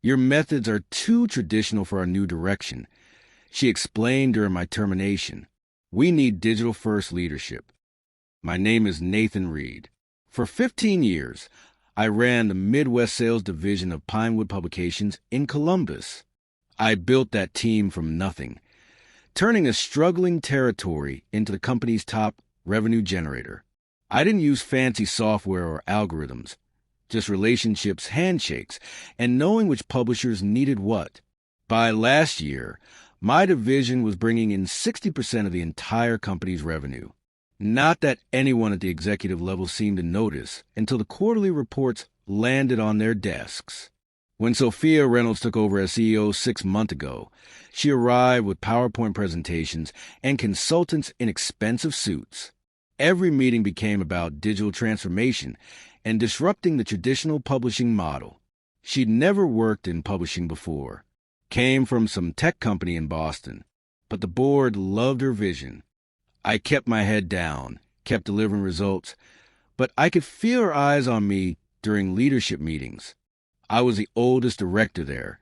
Your methods are too traditional for our new direction. She explained during my termination. We need digital-first leadership. My name is Nathan Reed. For 15 years, I ran the Midwest sales division of Pinewood Publications in Columbus. I built that team from nothing, turning a struggling territory into the company's top revenue generator. I didn't use fancy software or algorithms, just relationships, handshakes, and knowing which publishers needed what. By last year, my division was bringing in 60% of the entire company's revenue. Not that anyone at the executive level seemed to notice until the quarterly reports landed on their desks. When Sophia Reynolds took over as CEO 6 months ago, she arrived with PowerPoint presentations and consultants in expensive suits. Every meeting became about digital transformation and disrupting the traditional publishing model. She'd never worked in publishing before, came from some tech company in Boston, but the board loved her vision. I kept my head down, kept delivering results, but I could feel her eyes on me during leadership meetings. I was the oldest director there,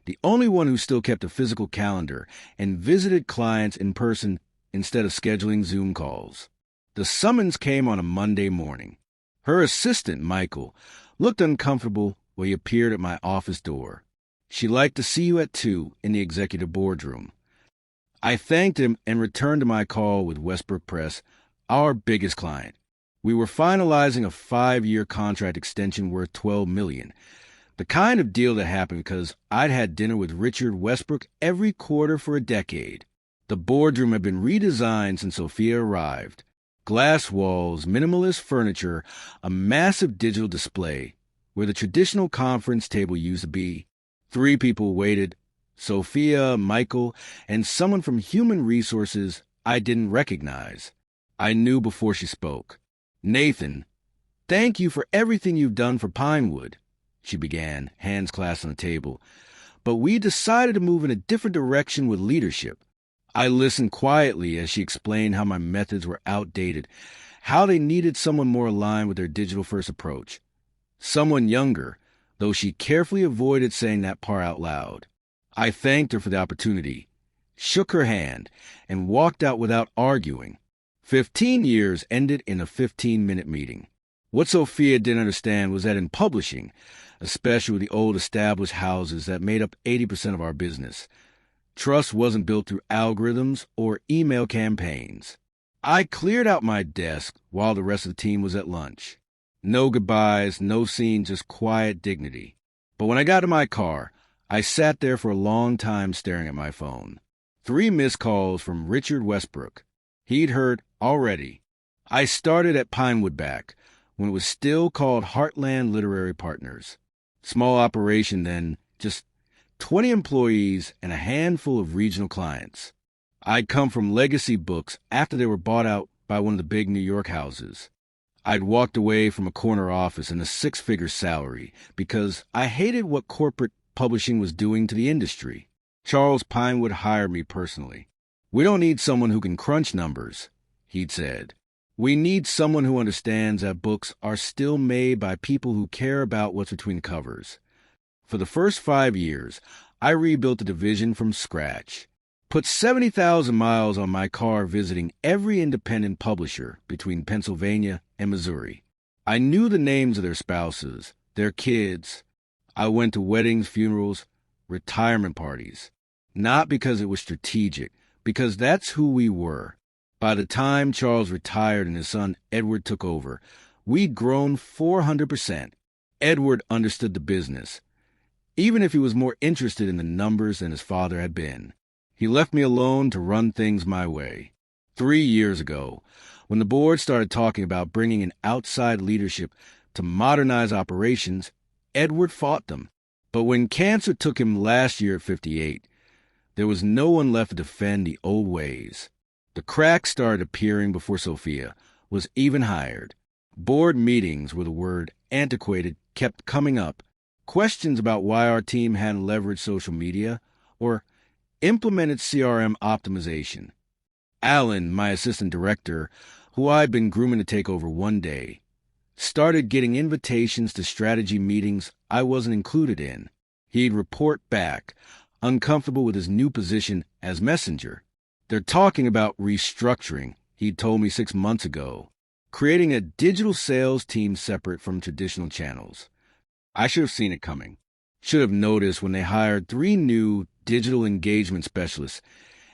the only one who still kept a physical calendar and visited clients in person instead of scheduling Zoom calls. The summons came on a Monday morning. Her assistant, Michael, looked uncomfortable when he appeared at my office door. She'd like to see you at 2 in the executive boardroom. I thanked him and returned to my call with Westbrook Press, our biggest client. We were finalizing a 5-year contract extension worth $12 million. The kind of deal that happened because I'd had dinner with Richard Westbrook every quarter for a decade. The boardroom had been redesigned since Sophia arrived. Glass walls, minimalist furniture, a massive digital display where the traditional conference table used to be. 3 people waited, Sophia, Michael, and someone from human resources I didn't recognize. I knew before she spoke. Nathan, thank you for everything you've done for Pinewood, she began, hands clasped on the table. But we decided to move in a different direction with leadership. I listened quietly as she explained how my methods were outdated, how they needed someone more aligned with their digital-first approach. Someone younger, though she carefully avoided saying that part out loud. I thanked her for the opportunity, shook her hand, and walked out without arguing. 15 years ended in a 15-minute meeting. What Sophia didn't understand was that in publishing, especially with the old established houses that made up 80% of our business, trust wasn't built through algorithms or email campaigns. I cleared out my desk while the rest of the team was at lunch. No goodbyes, no scene, just quiet dignity. But when I got to my car, I sat there for a long time staring at my phone. 3 missed calls from Richard Westbrook. He'd heard already. I started at Pinewood back when it was still called Heartland Literary Partners. Small operation then, just 20 employees and a handful of regional clients. I'd come from legacy books after they were bought out by one of the big New York houses. I'd walked away from a corner office and a 6-figure salary because I hated what corporate publishing was doing to the industry. Charles Pinewood hired me personally. We don't need someone who can crunch numbers, he'd said. We need someone who understands that books are still made by people who care about what's between the covers. For the first 5 years, I rebuilt the division from scratch. Put 70,000 miles on my car visiting every independent publisher between Pennsylvania and Missouri. I knew the names of their spouses, their kids. I went to weddings, funerals, retirement parties. Not because it was strategic, because that's who we were. By the time Charles retired and his son Edward took over, we'd grown 400%. Edward understood the business, even if he was more interested in the numbers than his father had been. He left me alone to run things my way. 3 years ago, when the board started talking about bringing in outside leadership to modernize operations, Edward fought them. But when cancer took him last year at 58, there was no one left to defend the old ways. The cracks started appearing before Sophia was even hired. Board meetings where the word antiquated kept coming up. Questions about why our team hadn't leveraged social media or implemented CRM optimization. Alan, my assistant director, who I'd been grooming to take over one day, started getting invitations to strategy meetings I wasn't included in. He'd report back, uncomfortable with his new position as messenger. They're talking about restructuring, he'd told me 6 months ago, creating a digital sales team separate from traditional channels. I should have seen it coming. Should have noticed when they hired 3 new digital engagement specialists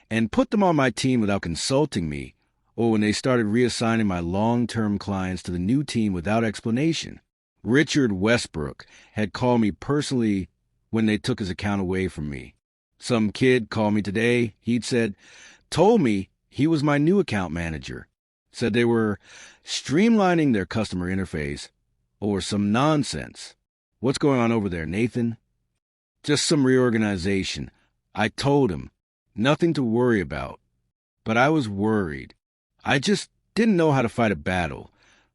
and put them on my team without consulting me, or when they started reassigning my long-term clients to the new team without explanation. Richard Westbrook had called me personally when they took his account away from me. Some kid called me today, he'd said, told me he was my new account manager, said they were streamlining their customer interface, or some nonsense. What's going on over there, Nathan? Just some reorganization. I told him, nothing to worry about. But I was worried. I just didn't know how to fight a battle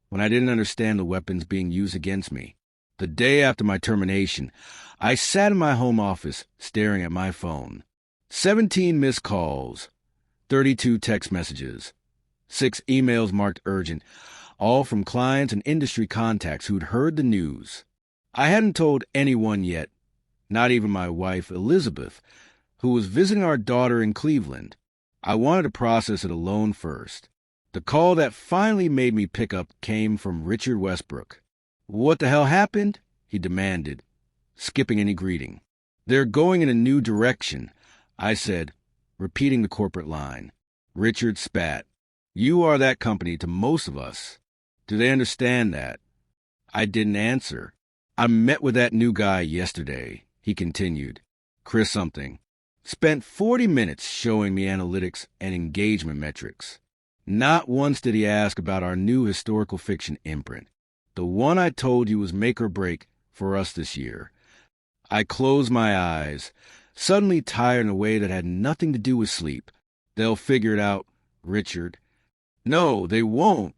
when I didn't understand the weapons being used against me. The day after my termination, I sat in my home office staring at my phone. 17 missed calls, 32 text messages, 6 emails marked urgent, all from clients and industry contacts who'd heard the news. I hadn't told anyone yet, not even my wife, Elizabeth, who was visiting our daughter in Cleveland. I wanted to process it alone first. The call that finally made me pick up came from Richard Westbrook. What the hell happened? He demanded, skipping any greeting. They're going in a new direction, I said, repeating the corporate line. Richard spat. You are that company to most of us. Do they understand that? I didn't answer. I met with that new guy yesterday, he continued. Chris something. Spent 40 minutes showing me analytics and engagement metrics. Not once did he ask about our new historical fiction imprint, the one I told you was make or break for us this year. I closed my eyes, suddenly tired in a way that had nothing to do with sleep. They'll figure it out, Richard. No, they won't,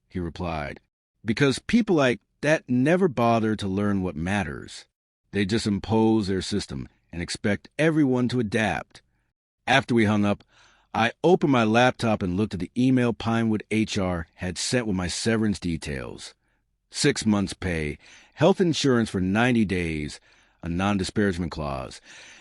he replied, because people like that never bother to learn what matters. They just impose their system and expect everyone to adapt. After we hung up, I opened my laptop and looked at the email Pinewood HR had sent with my severance details. 6 months' pay, health insurance for 90 days, a non-disparagement clause,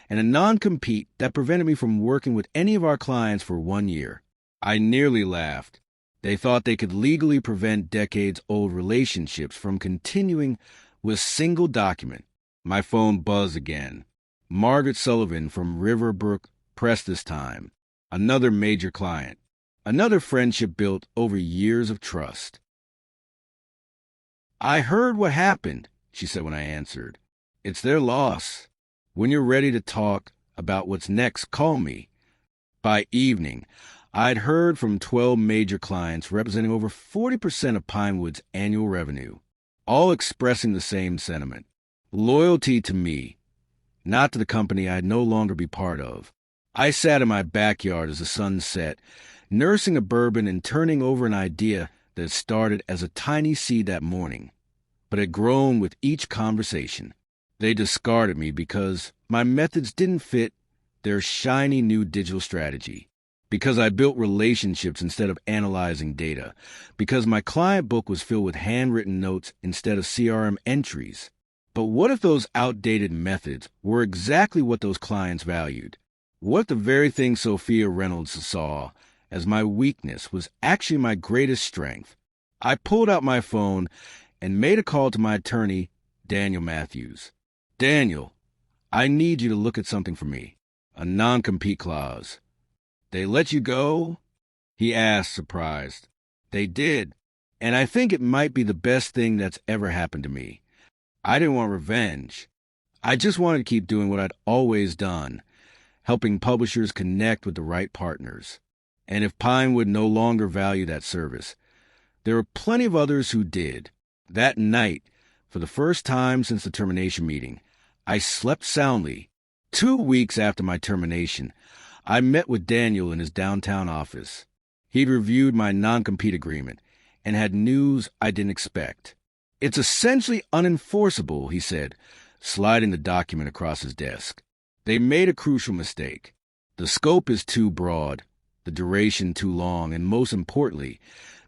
and a non-compete that prevented me from working with any of our clients for 1 year. I nearly laughed. They thought they could legally prevent decades-old relationships from continuing with a single document. My phone buzzed again. Margaret Sullivan from Riverbrook Press this time. Another major client. Another friendship built over years of trust. I heard what happened, she said when I answered. It's their loss. When you're ready to talk about what's next, call me. By evening, I'd heard from 12 major clients representing over 40% of Pinewood's annual revenue, all expressing the same sentiment. Loyalty to me, not to the company I'd no longer be part of. I sat in my backyard as the sun set, nursing a bourbon and turning over an idea that had started as a tiny seed that morning, but had grown with each conversation. They discarded me because my methods didn't fit their shiny new digital strategy, because I built relationships instead of analyzing data, because my client book was filled with handwritten notes instead of CRM entries. But what if those outdated methods were exactly what those clients valued? What if the very thing Sophia Reynolds saw as my weakness was actually my greatest strength? I pulled out my phone and made a call to my attorney, Daniel Matthews. Daniel, I need you to look at something for me. A non-compete clause. They let you go? He asked, surprised. They did, and I think it might be the best thing that's ever happened to me. I didn't want revenge. I just wanted to keep doing what I'd always done, helping publishers connect with the right partners. And if Pinewood no longer valued that service, there were plenty of others who did. That night, for the first time since the termination meeting, I slept soundly. 2 weeks after my termination, I met with Daniel in his downtown office. He'd reviewed my non-compete agreement and had news I didn't expect. It's essentially unenforceable, he said, sliding the document across his desk. They made a crucial mistake. The scope is too broad, the duration too long, and most importantly,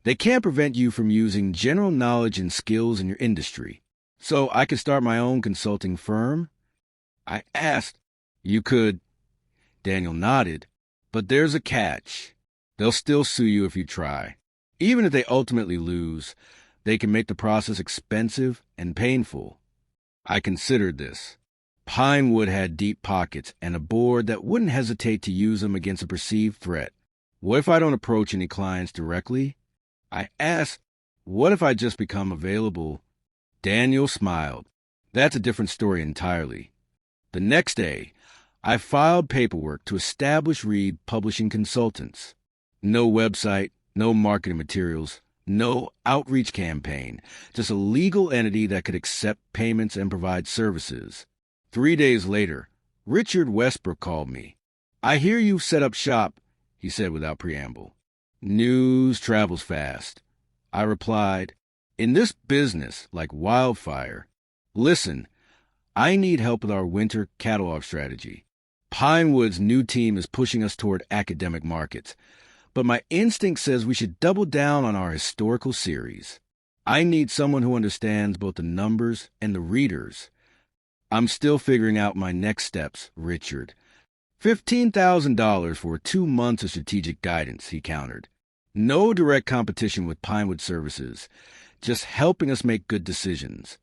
they can't prevent you from using general knowledge and skills in your industry. So I could start my own consulting firm? I asked. You could. Daniel nodded. But there's a catch. They'll still sue you if you try. Even if they ultimately lose, they can make the process expensive and painful. I considered this. Pinewood had deep pockets and a board that wouldn't hesitate to use them against a perceived threat. What if I don't approach any clients directly? I asked, what if I just become available? Daniel smiled. That's a different story entirely. The next day, I filed paperwork to establish Reed Publishing Consultants. No website, no marketing materials, no outreach campaign, just a legal entity that could accept payments and provide services. 3 days later, Richard Westbrook called me. I hear you've set up shop, he said without preamble. News travels fast. I replied, in this business, like wildfire. Listen, I need help with our winter catalog strategy. Pinewood's new team is pushing us toward academic markets, but my instinct says we should double down on our historical series. I need someone who understands both the numbers and the readers. I'm still figuring out my next steps, Richard. $15,000 for 2 months of strategic guidance, he countered. No direct competition with Pinewood Services, just helping us make good decisions.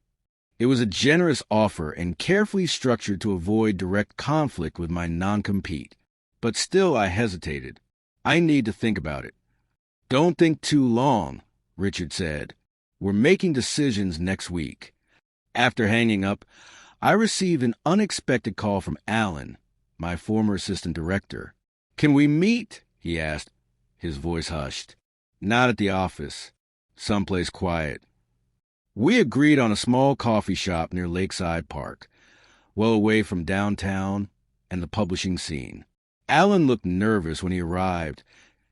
It was a generous offer and carefully structured to avoid direct conflict with my non-compete. But still I hesitated. I need to think about it. Don't think too long, Richard said. We're making decisions next week. After hanging up, I received an unexpected call from Alan, my former assistant director. Can we meet? He asked. His voice hushed. Not at the office. Someplace quiet. We agreed on a small coffee shop near Lakeside Park, well away from downtown and the publishing scene. Alan looked nervous when he arrived,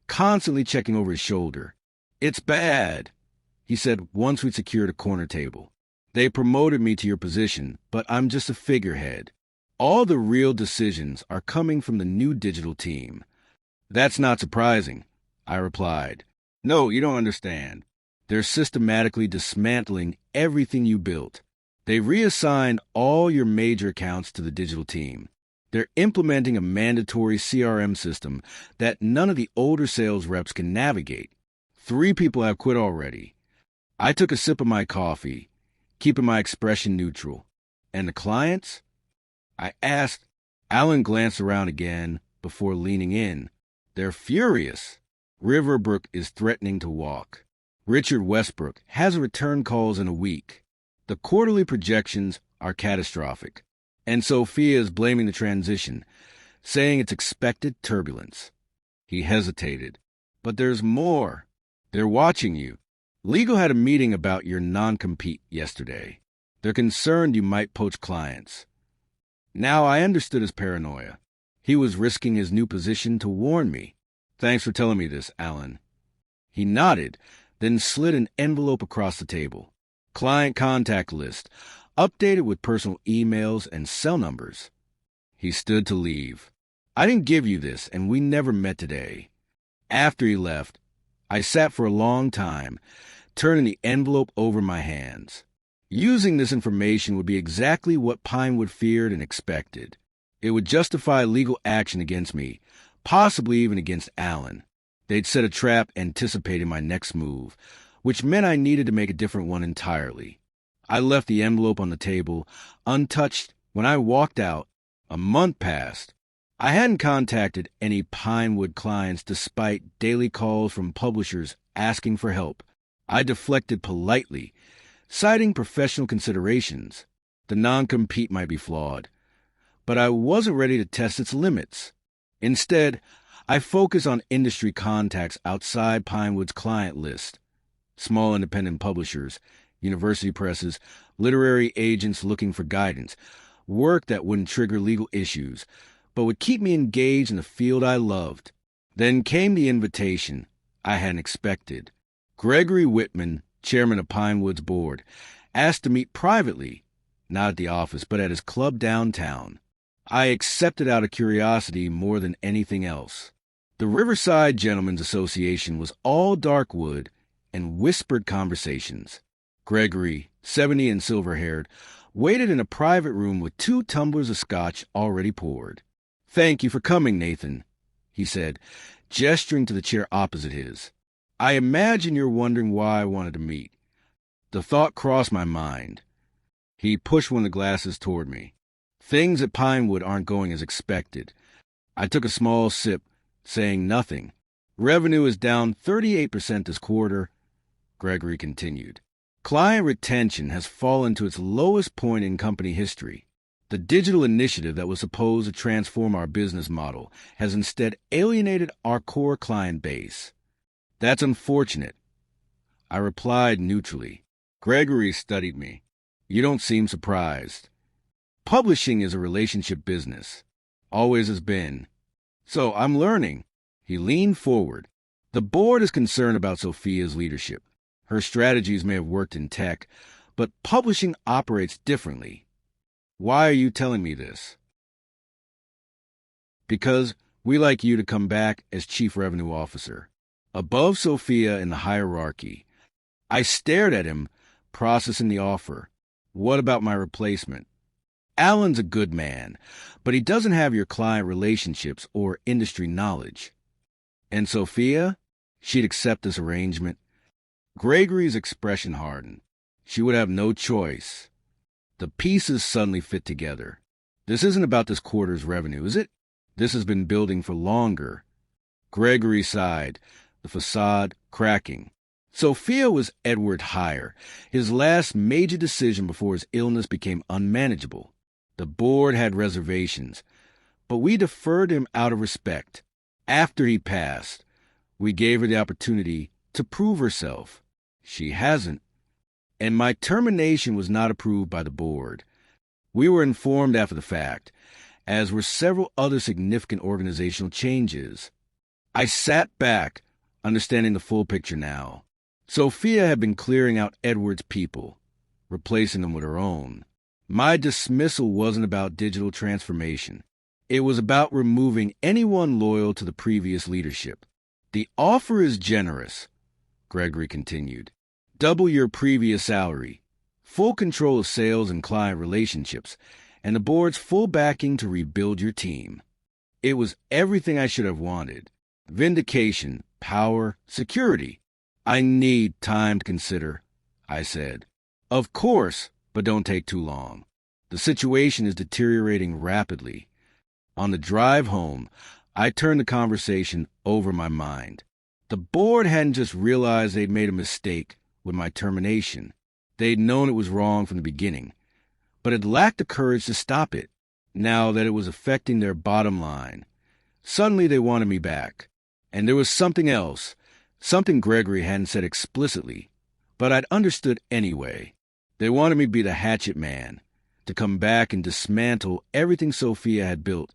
constantly checking over his shoulder. It's bad, he said once we'd secured a corner table. They promoted me to your position, but I'm just a figurehead. All the real decisions are coming from the new digital team. That's not surprising, I replied. No, you don't understand. They're systematically dismantling everything you built. They reassigned all your major accounts to the digital team. They're implementing a mandatory CRM system that none of the older sales reps can navigate. 3 people have quit already. I took a sip of my coffee, keeping my expression neutral. And the clients? I asked. Alan glanced around again before leaning in. They're furious. Riverbrook is threatening to walk. Richard Westbrook has return calls in a week. The quarterly projections are catastrophic. And Sophia is blaming the transition, saying it's expected turbulence. He hesitated. But there's more. They're watching you. Legal had a meeting about your non-compete yesterday. They're concerned you might poach clients. Now I understood his paranoia. He was risking his new position to warn me. Thanks for telling me this, Alan. He nodded, then slid an envelope across the table. Client contact list, updated with personal emails and cell numbers. He stood to leave. I didn't give you this, and we never met today. After he left, I sat for a long time, turning the envelope over my hands. Using this information would be exactly what Pinewood feared and expected. It would justify legal action against me, possibly even against Alan. They'd set a trap anticipating my next move, which meant I needed to make a different one entirely. I left the envelope on the table, untouched. When I walked out, a month passed. I hadn't contacted any Pinewood clients despite daily calls from publishers asking for help. I deflected politely, citing professional considerations. The non-compete might be flawed, but I wasn't ready to test its limits. Instead, I focused on industry contacts outside Pinewood's client list. Small independent publishers, university presses, literary agents looking for guidance, work that wouldn't trigger legal issues, but would keep me engaged in the field I loved. Then came the invitation I hadn't expected. Gregory Whitman, chairman of Pinewood's board, asked to meet privately, not at the office, but at his club downtown. I accepted out of curiosity more than anything else. The Riverside Gentlemen's Association was all dark wood and whispered conversations. Gregory, 70 and silver-haired, waited in a private room with 2 tumblers of scotch already poured. "Thank you for coming, Nathan," he said, gesturing to the chair opposite his. "I imagine you're wondering why I wanted to meet." The thought crossed my mind. He pushed one of the glasses toward me. "Things at Pinewood aren't going as expected." I took a small sip, saying nothing. "Revenue is down 38% this quarter," Gregory continued. "Client retention has fallen to its lowest point in company history. The digital initiative that was supposed to transform our business model has instead alienated our core client base. That's unfortunate." I replied neutrally. Gregory studied me. "You don't seem surprised. Publishing is a relationship business. Always has been. So I'm learning." He leaned forward. "The board is concerned about Sophia's leadership. Her strategies may have worked in tech, but publishing operates differently. Why are you telling me this?" "Because we like you to come back as Chief Revenue Officer, above Sophia in the hierarchy." I stared at him, processing the offer. "What about my replacement?" "Alan's a good man, but he doesn't have your client relationships or industry knowledge." "And Sophia? She'd accept this arrangement?" Gregory's expression hardened. "She would have no choice." The pieces suddenly fit together. "This isn't about this quarter's revenue, is it? This has been building for longer." Gregory sighed, the facade cracking. Sophia was Edward Hire, his last major decision before his illness became unmanageable. The board had reservations, but we deferred him out of respect. After he passed, we gave her the opportunity to prove herself. She hasn't. And my termination was not approved by the board. We were informed after the fact, as were several other significant organizational changes. I sat back, understanding the full picture now. Sophia had been clearing out Edward's people, replacing them with her own. My dismissal wasn't about digital transformation. It was about removing anyone loyal to the previous leadership. "The offer is generous," Gregory continued. "Double your previous salary, full control of sales and client relationships, and the board's full backing to rebuild your team." It was everything I should have wanted. Vindication, power, security. "I need time to consider," I said. "Of course, but don't take too long. The situation is deteriorating rapidly." On the drive home, I turned the conversation over my mind. The board hadn't just realized they'd made a mistake with my termination. They'd known it was wrong from the beginning, but had lacked the courage to stop it. Now that it was affecting their bottom line, suddenly they wanted me back. And there was something else, something Gregory hadn't said explicitly, but I'd understood anyway. They wanted me to be the hatchet man, to come back and dismantle everything Sophia had built,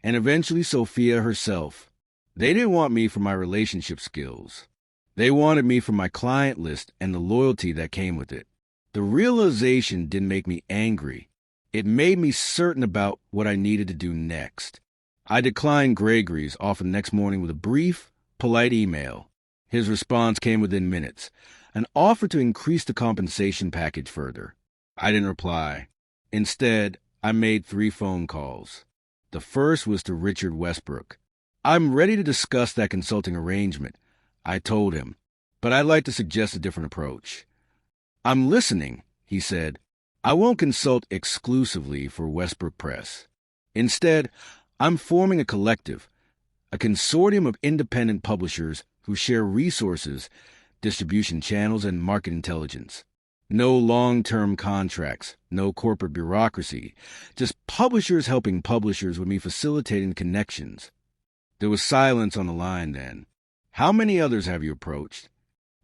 and eventually Sophia herself. They didn't want me for my relationship skills. They wanted me for my client list and the loyalty that came with it. The realization didn't make me angry. It made me certain about what I needed to do next. I declined Gregory's offer the next morning with a brief, polite email. His response came within minutes, an offer to increase the compensation package further. I didn't reply. Instead, I made 3 phone calls. The first was to Richard Westbrook. "I'm ready to discuss that consulting arrangement," I told him, "but I'd like to suggest a different approach." "I'm listening," he said. "I won't consult exclusively for Westbrook Press. Instead, I'm forming a collective, a consortium of independent publishers who share resources, distribution channels, and market intelligence. No long-term contracts, no corporate bureaucracy, just publishers helping publishers with me facilitating connections." There was silence on the line then. "How many others have you approached?"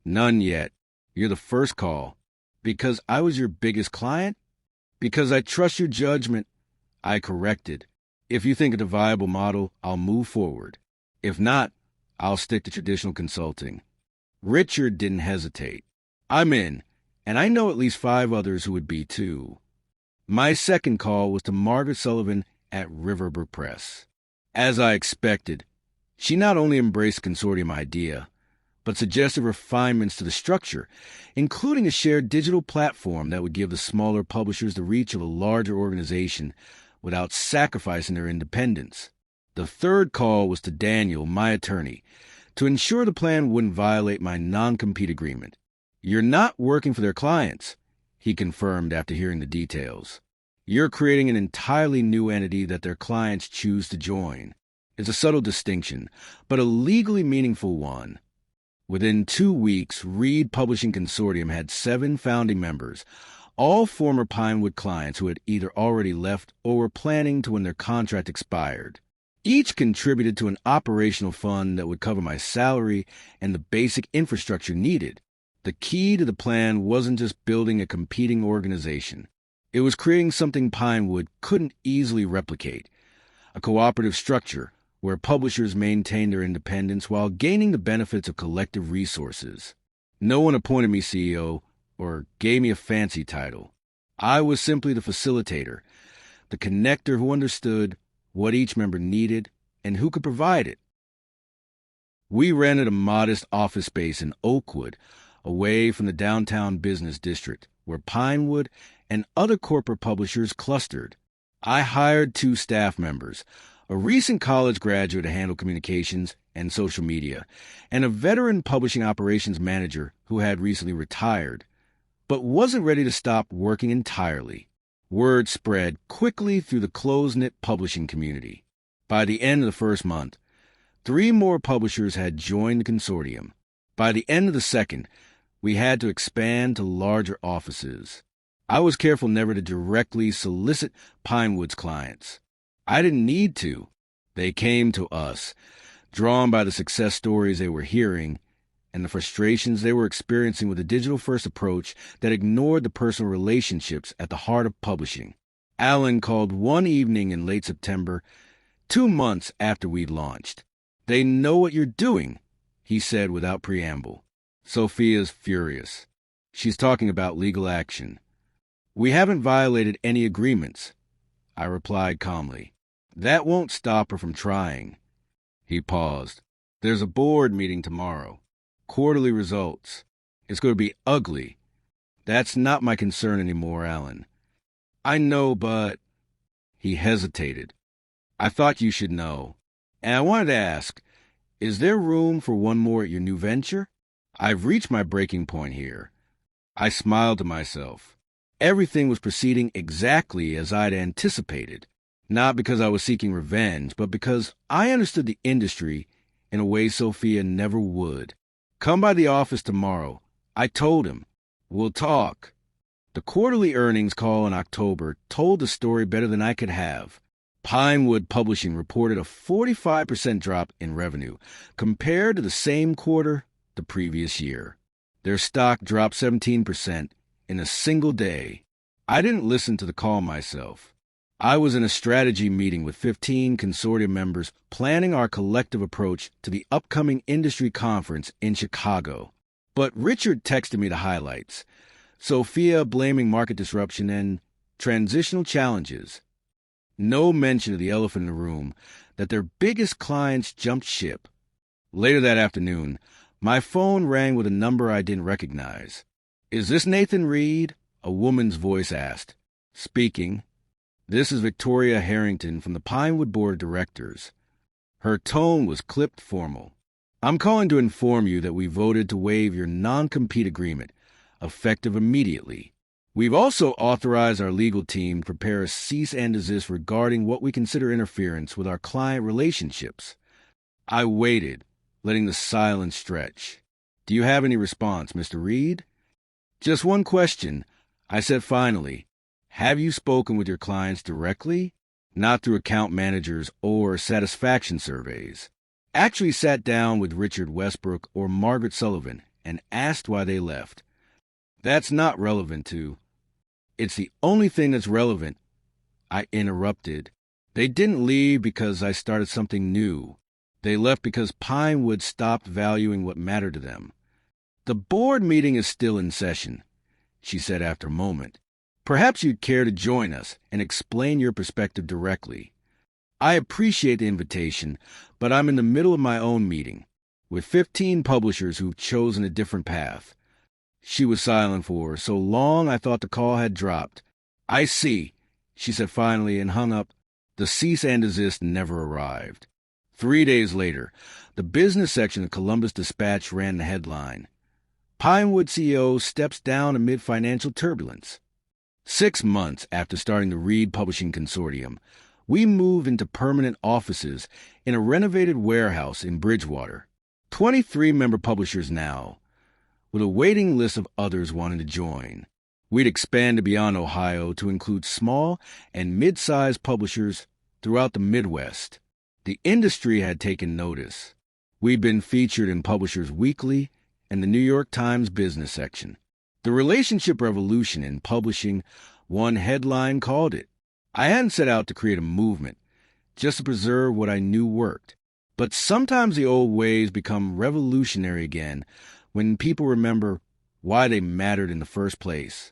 "None yet. You're the first call." "Because I was your biggest client?" "Because I trust your judgment." I corrected. "If you think it's a viable model, I'll move forward. If not, I'll stick to traditional consulting." Richard didn't hesitate. "I'm in, and I know at least 5 others who would be too." My second call was to Margaret Sullivan at Riverbrook Press. As I expected, she not only embraced the consortium idea, but suggested refinements to the structure, including a shared digital platform that would give the smaller publishers the reach of a larger organization without sacrificing their independence. The third call was to Daniel, my attorney, to ensure the plan wouldn't violate my non-compete agreement. "You're not working for their clients," he confirmed after hearing the details. "You're creating an entirely new entity that their clients choose to join. It's a subtle distinction, but a legally meaningful one." Within 2 weeks, Reed Publishing Consortium had 7 founding members, all former Pinewood clients who had either already left or were planning to when their contract expired. Each contributed to an operational fund that would cover my salary and the basic infrastructure needed. The key to the plan wasn't just building a competing organization. It was creating something Pinewood couldn't easily replicate, a cooperative structure where publishers maintained their independence while gaining the benefits of collective resources. No one appointed me CEO or gave me a fancy title. I was simply the facilitator, the connector who understood what each member needed and who could provide it. We rented a modest office space in Oakwood, away from the downtown business district, where Pinewood and other corporate publishers clustered. I hired 2 staff members, a recent college graduate to handle communications and social media, and a veteran publishing operations manager who had recently retired, but wasn't ready to stop working entirely. Word spread quickly through the close-knit publishing community. By the end of the first month, 3 more publishers had joined the consortium. By the end of the second, we had to expand to larger offices. I was careful never to directly solicit Pinewood's clients. I didn't need to. They came to us, drawn by the success stories they were hearing and the frustrations they were experiencing with a digital-first approach that ignored the personal relationships at the heart of publishing. Alan called one evening in late September, 2 months after we'd launched. "They know what you're doing," he said without preamble. Sophia's furious. She's talking about legal action. "We haven't violated any agreements," I replied calmly. "That won't stop her from trying." He paused. "There's a board meeting tomorrow. Quarterly results. It's going to be ugly. That's not my concern anymore, Alan." "I know, but—" He hesitated. "I thought you should know. And I wanted to ask, is there room for one more at your new venture? I've reached my breaking point here." I smiled to myself. Everything was proceeding exactly as I'd anticipated, not because I was seeking revenge, but because I understood the industry in a way Sophia never would. "Come by the office tomorrow," I told him. "We'll talk." The quarterly earnings call in October told the story better than I could have. Pinewood Publishing reported a 45% drop in revenue compared to the same quarter the previous year. Their stock dropped 17% in a single day. I didn't listen to the call myself. I was in a strategy meeting with 15 consortium members planning our collective approach to the upcoming industry conference in Chicago. But Richard texted me the highlights. Sophia blaming market disruption and transitional challenges. No mention of the elephant in the room, that their biggest clients jumped ship. Later that afternoon, my phone rang with a number I didn't recognize. "Is this Nathan Reed?" a woman's voice asked. "Speaking." "This is Victoria Harrington from the Pinewood Board of Directors." Her tone was clipped formal. "I'm calling to inform you that we voted to waive your non-compete agreement, effective immediately. We've also authorized our legal team to prepare a cease and desist regarding what we consider interference with our client relationships." I waited, letting the silence stretch. "Do you have any response, Mr. Reed?" "Just one question," I said finally. "Have you spoken with your clients directly? Not through account managers or satisfaction surveys. Actually sat down with Richard Westbrook or Margaret Sullivan and asked why they left." "That's not relevant to—" "It's the only thing that's relevant," I interrupted. "They didn't leave because I started something new. They left because Pinewood stopped valuing what mattered to them." "The board meeting is still in session," she said after a moment. "Perhaps you'd care to join us and explain your perspective directly." "I appreciate the invitation, but I'm in the middle of my own meeting." with 15 publishers who've chosen a different path. She was silent for so long I thought the call had dropped. "I see," she said finally and hung up. The cease and desist never arrived. 3 days later, the business section of Columbus Dispatch ran the headline: Pinewood CEO steps down amid financial turbulence. 6 months after starting the Reed Publishing Consortium, we moved into permanent offices in a renovated warehouse in Bridgewater. 23 member publishers now, with a waiting list of others wanting to join. We'd expanded beyond Ohio to include small and mid-sized publishers throughout the Midwest. The industry had taken notice. We'd been featured in Publishers Weekly and the New York Times business section. The relationship revolution in publishing, one headline called it. I hadn't set out to create a movement, just to preserve what I knew worked. But sometimes the old ways become revolutionary again when people remember why they mattered in the first place.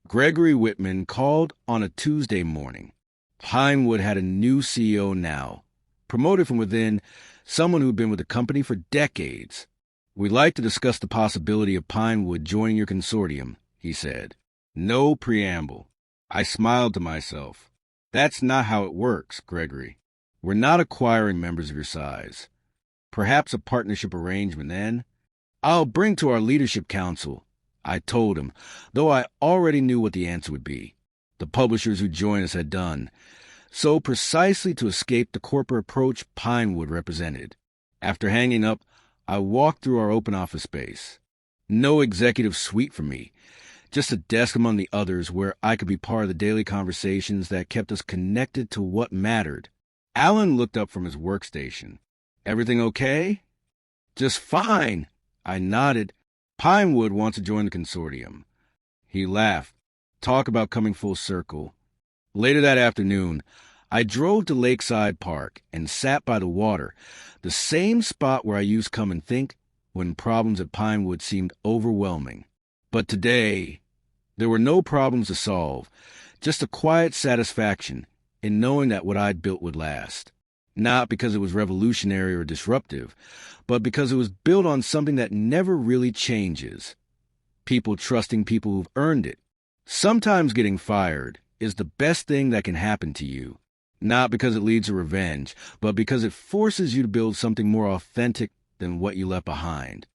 Gregory Whitman called on a Tuesday morning. Pinewood had a new CEO now, promoted from within, someone who'd been with the company for decades. "We'd like to discuss the possibility of Pinewood joining your consortium," he said. No preamble. I smiled to myself. "That's not how it works, Gregory. We're not acquiring members of your size. Perhaps a partnership arrangement then?" "I'll bring to our leadership council," I told him, though I already knew what the answer would be. The publishers who joined us had done so precisely to escape the corporate approach Pinewood represented. After hanging up, I walked through our open office space. No executive suite for me, just a desk among the others where I could be part of the daily conversations that kept us connected to what mattered. Alan looked up from his workstation. "Everything okay?" "Just fine," I nodded. "Pinewood wants to join the consortium." He laughed. Talk about coming full circle. Later that afternoon, I drove to Lakeside Park and sat by the water, the same spot where I used to come and think when problems at Pinewood seemed overwhelming. But today, there were no problems to solve, just a quiet satisfaction in knowing that what I'd built would last. Not because it was revolutionary or disruptive, but because it was built on something that never really changes. People trusting people who've earned it. Sometimes getting fired is the best thing that can happen to you. Not because it leads to revenge, but because it forces you to build something more authentic than what you left behind.